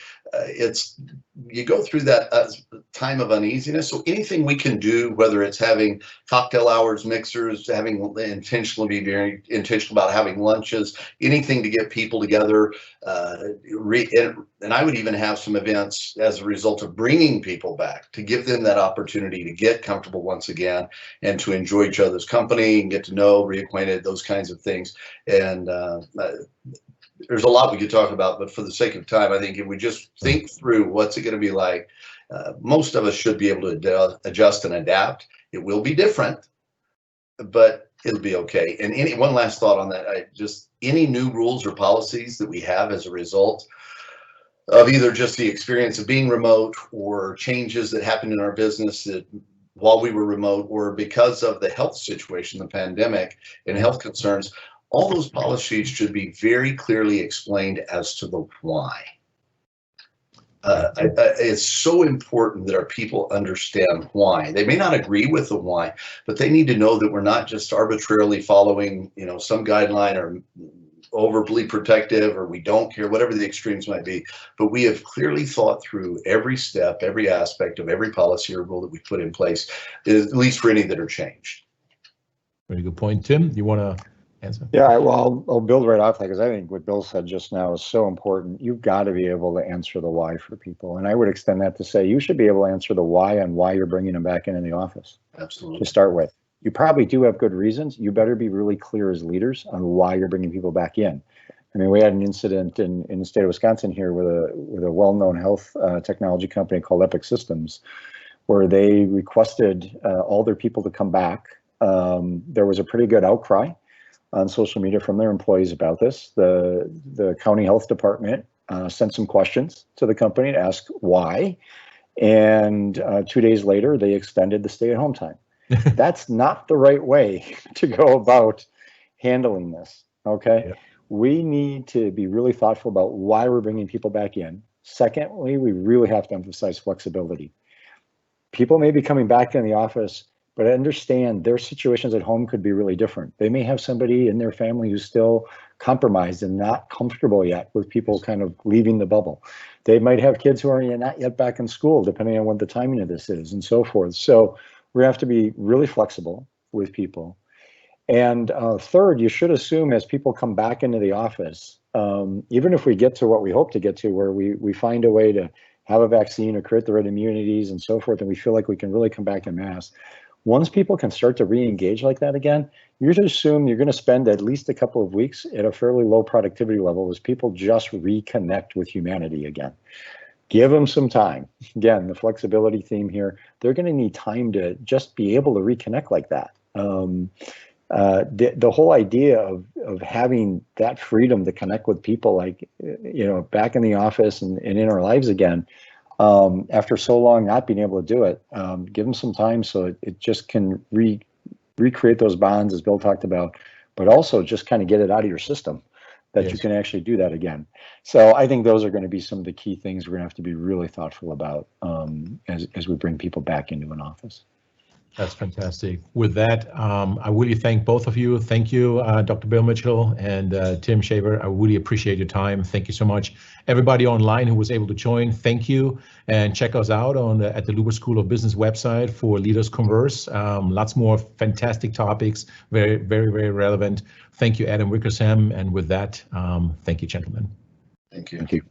You go through that time of uneasiness. So anything we can do, whether it's having cocktail hours, mixers, be very intentional about having lunches, anything to get people together. And I would even have some events as a result of bringing people back to give them that opportunity to get comfortable once again and to enjoy each other's company and get to know, reacquainted, those kinds of things. And there's a lot we could talk about, but for the sake of time, I think if we just think through what's it going to be like, most of us should be able to adjust and adapt. It will be different, but it'll be okay. And one last thought on that, any new rules or policies that we have as a result of either just the experience of being remote or changes that happened in our business that while we were remote, or because of the health situation, the pandemic and health concerns, all those policies should be very clearly explained as to the why. It's so important that our people understand why. They may not agree with the why, but they need to know that we're not just arbitrarily following, some guideline or overly protective, or we don't care, whatever the extremes might be. But we have clearly thought through every step, every aspect of every policy or rule that we put in place, at least for any that are changed. Very good point. Tim, you want to answer? Yeah, well, I'll build right off that, because I think what Bill said just now is so important. You've got to be able to answer the why for people. And I would extend that to say you should be able to answer the why on why you're bringing them back into the office. Absolutely. To start with. You probably do have good reasons. You better be really clear as leaders on why you're bringing people back in. I mean, we had an incident in the state of Wisconsin here with a well-known health technology company called Epic Systems, where they requested all their people to come back. There was a pretty good outcry on social media from their employees about this. The county health department sent some questions to the company to ask why, and 2 days later, they extended the stay-at-home time. That's not the right way to go about handling this, okay? Yeah. We need to be really thoughtful about why we're bringing people back in. Secondly, we really have to emphasize flexibility. People may be coming back in the office, but understand their situations at home could be really different. They may have somebody in their family who's still compromised and not comfortable yet with people kind of leaving the bubble. They might have kids who are not yet back in school, depending on what the timing of this is and so forth. So we have to be really flexible with people. And third, you should assume as people come back into the office, even if we get to what we hope to get to, where we find a way to have a vaccine or create the right immunities and so forth, and we feel like we can really come back en masse. Once people can start to re-engage like that again, you should assume you're going to spend at least a couple of weeks at a fairly low productivity level as people just reconnect with humanity again. Give them some time. Again, the flexibility theme here, they're going to need time to just be able to reconnect like that. The whole idea of having that freedom to connect with people, like, back in the office and in our lives again, after so long not being able to do it, give them some time so it just can recreate those bonds, as Bill talked about, but also just kind of get it out of your system that yes. You can actually do that again. So I think those are going to be some of the key things we're going to have to be really thoughtful about as we bring people back into an office. That's fantastic. With that, I really thank both of you. Thank you, Dr. Bill Mitchell and Tim Shaver. I really appreciate your time. Thank you so much. Everybody online who was able to join, thank you. And check us out at the Luber School of Business website for Leaders Converse. Lots more fantastic topics, very, very, very relevant. Thank you, Adam Wickersham. And with that, thank you, gentlemen. Thank you. Thank you.